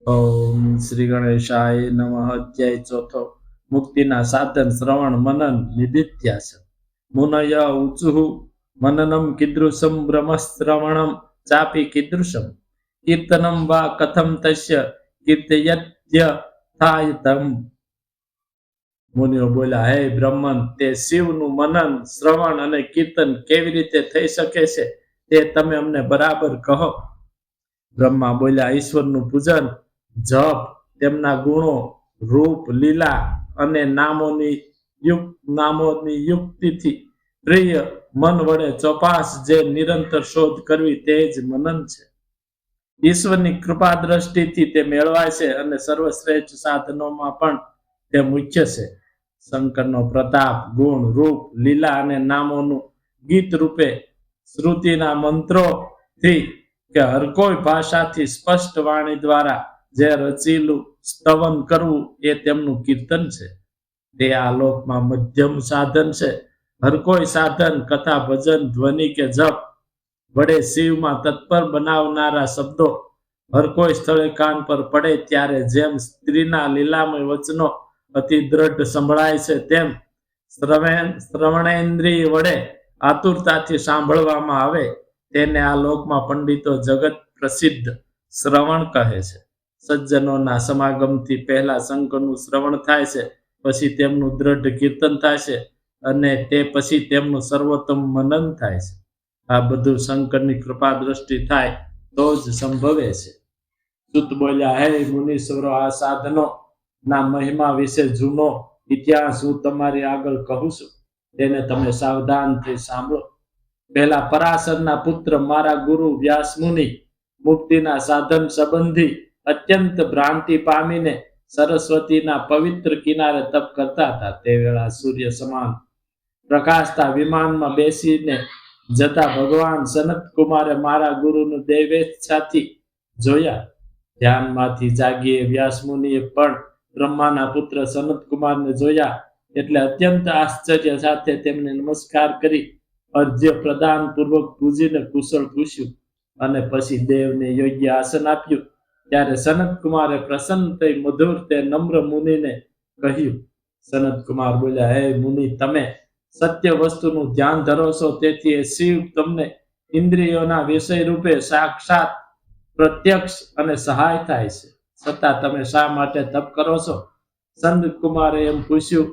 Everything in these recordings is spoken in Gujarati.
ઓમ શ્રી ગણેશાય નમઃ. અધ્યાય ચોથો. મુક્તિના સાધન શ્રવણ મનન નિધિધ્યાસન. મુનય ઉચુઃ મનનમ કીદૃશમ બ્રહ્મશ્રવણમ ચાપી કીદૃશમ કીર્તનમ વા કથમ તસ્ય કીર્તયત્ય થાય તમ. મુનિઓ બોલ્યા, હે બ્રહ્મન, તે શિવનું મનન શ્રવણ અને કીર્તન કેવી રીતે થઈ શકે છે તે તમે અમને બરાબર કહો. બ્રહ્મા બોલ્યા, ઈશ્વરનું પૂજન, જપ, તેમના ગુણો, રૂપ, લીલા અને નામોની યુક્તિથી પ્રિય મન વડે ચોપાસ જે નિરંતર શોધ કરવી તે જ મનન છે. ઈશ્વરની કૃપા દ્રષ્ટિથી તે મેળવાય છે અને સર્વશ્રેષ્ઠ સાધનોમાં પણ તે મુખ્ય છે. શંકરનો પ્રતાપ, ગુણ, રૂપ, લીલા અને નામોનું ગીત રૂપે શ્રુતિના મંત્રોથી કે હર કોઈ ભાષાથી સ્પષ્ટ વાણી દ્વારા જે રચેલું સ્તવન કરવું એ તેમનું કીર્તન છે. તે આ લોકમાં મધ્યમ સાધન છે. હર કોઈ સાધન, કથા, ભજન, ધ્વનિ કે જપ વડે શિવમાં તત્પર બનાવનારા શબ્દો હર કોઈ સ્થળે કાન પર પડે ત્યારે જેમ સ્ત્રીના લીલામય વચનો અતિ દ્રઢ સંભળાય છે તેમ શ્રવણેન્દ્રિય વડે આતુરતાથી સાંભળવામાં આવે તેને આ લોકમાં પંડિતો જગત પ્રસિદ્ધ શ્રવણ કહે છે. સજ્જનોના સમાગમથી પહેલા શંકરનું શ્રવણ થાય છે, પછી તેમનું દ્રઢ કીર્તન થાય છે અને તે પછી તેમનું સર્વોત્તમ મનન થાય છે. આ બધું શંકરની કૃપા દ્રષ્ટિ થાય તો જ સંભવે છે. સુત બોલ્યા, હે મુનીશ્વરો, આ સાધનો ના મહિમા વિશે જૂનો ઇતિહાસ હું તમારી આગળ કહું છું, તેને તમે સાવધાનથી સાંભળો. પહેલા પરાશરના પુત્ર મારા ગુરુ વ્યાસમુનિ મુક્તિના સાધન સંબંધી અત્યંત ભ્રાંતિ પામીને સરસ્વતીના પવિત્ર કિનારે તપ કરતા હતા. તે વેળા સૂર્ય સમાન પ્રકાશતા વિમાનમાં બેસીને જતા ભગવાન સનત કુમારે મારા ગુરુને દેવેચ્છાથી જોયા. ધ્યાનમાંથી જાગીએ વ્યાસમુનિએ પણ બ્રહ્માના પુત્ર સનત કુમારને જોયા એટલે અત્યંત આશ્ચર્ય સાથે તેમને નમસ્કાર કરી અર્ધ્ય પ્રદાન પૂર્વક પૂજીને કુશળ પૂછ્યું અને પછી દેવને યોગ્ય આસન આપ્યું. ત્યારે સનત કુમારે પ્રસન્ન થઈ મધુર તે નમ્ર મુનિને કહ્યું. સનત કુમાર બોલ્યા, હે મુનિ, તમે સત્ય વસ્તુનું ધ્યાન ધરો છો, તેથી એ શિવ તમને ઇન્દ્રિયોના વિષય રૂપે સાક્ષાત પ્રત્યક્ષ અને સહાય થાય છે. છતાં તમે શા માટે તપ કરો છો? સનત કુમારે એમ પૂછ્યું.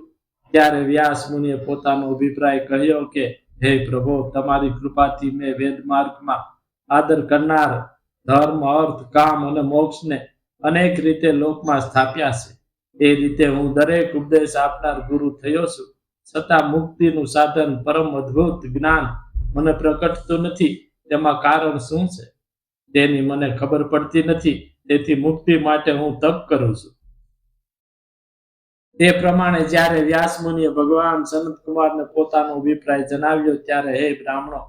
ત્યારે વ્યાસ મુનિએ પોતાનો અભિપ્રાય કહ્યો કે, હે પ્રભુ, તમારી કૃપાથી મેં વેદ માર્ગમાં આદર કરનાર ધર્મ, અર્થ, કામ અને મોક્ષને અનેક રીતે લોકમાં સ્થાપ્યા છે. એ રીતે હું દરેક ઉપદેશ આપનાર ગુરુ થયો છું. છતાં મુક્તિનું સાધન, પરમ અદ્ભુત જ્ઞાન મને પ્રકટતું નથી. તેમાં કારણ શું છે તેની મને ખબર પડતી નથી. તેથી મુક્તિ માટે હું તપ કરું છું. તે પ્રમાણે જ્યારે વ્યાસ મુનિએ ભગવાન સનત કુમારને પોતાનો અભિપ્રાય જણાવ્યો ત્યારે, હે બ્રાહ્મણો,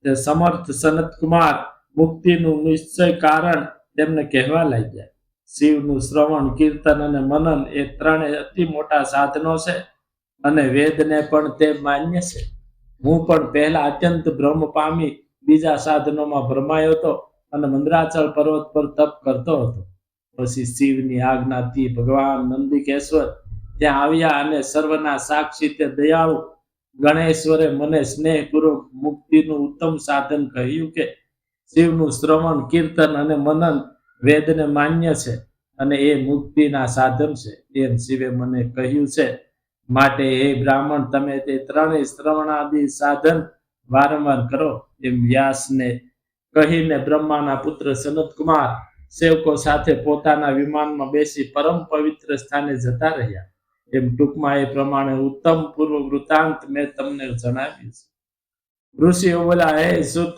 તે સમર્થ સનત કુમાર મુક્તિનું નિશ્ચય કારણ તેમને કહેવા લાગ્યા. શિવનું શ્રવણ, કીર્તન અને મનન એ ત્રણેય અતિ મોટા સાધનો છે અને વેદને પણ તે માન્ય છે. હું પણ પહેલા અત્યંત ભ્રમ પામી બીજા સાધનોમાં ભ્રમાયો હતો અને મંદ્રાચલ પર્વત પર તપ કરતો હતો. પછી શિવની આજ્ઞાથી ભગવાન નંદિકેશ્વર ત્યાં આવ્યા અને સર્વના સાક્ષી તે દયાળુ ગણેશ્વરે મને સ્નેહપૂર્વક મુક્તિનું ઉત્તમ સાધન કહ્યું કે શિવનું શ્રવણ, કીર્તન અને મનન વેદને માન્ય છે અને એ મુક્તિના સાધન છે એમ શિવે મને કહ્યું છે. માટે હે બ્રાહ્મણ, તમે તે ત્રણેય શ્રવણાદિ સાધન વારંવાર કરો. એમ વ્યાસને કહીને બ્રહ્માના પુત્ર સનત કુમાર સેવકો સાથે પોતાના વિમાનમાં બેસી પરમ પવિત્ર સ્થાને જતા રહ્યા. એમ ટૂંકમાં એ પ્રમાણે ઉત્તમ પૂર્વ વૃત્તાંત મેં તમને જણાવ્યું છે. ઋષિઓ બોલ્યા, હે સુત,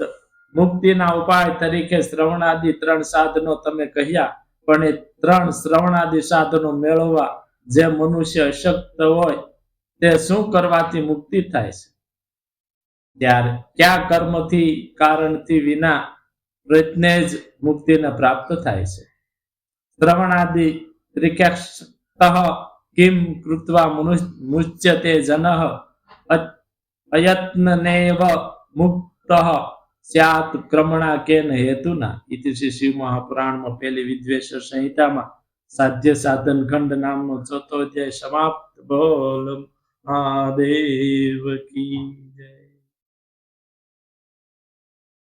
મુક્તિના ઉપાય તરીકે શ્રવણાદિ ત્રણ સાધનો તમે કહ્યા, પણ એ ત્રણ શ્રવણાદિ સાધનો મેળવવા જે મનુષ્ય અશક્ત હોય તે શું કરવાથી મુક્તિ થાય છે? ત્યારે કયા કર્મથી, કારણથી વિના પ્રયત્ને જ મુક્તિને પ્રાપ્ત થાય છે? શ્રવણાદિ ત્રિકેક્ષતઃ કિમ કૃત્વા મુચ્યતે જનઃ અયત્નનેવ મુક્તઃ સ્યાત ક્રમણા કેન હેતુના ઇતિ શ્રી શિવ મહાપુરાણમાં પહેલી વિદ્વેષ સંહિતામાં સાધ્ય સાધન ખંડ નામનો ચોથો અધ્યાય સમાપ્ત. બોલ મહાદેવ કી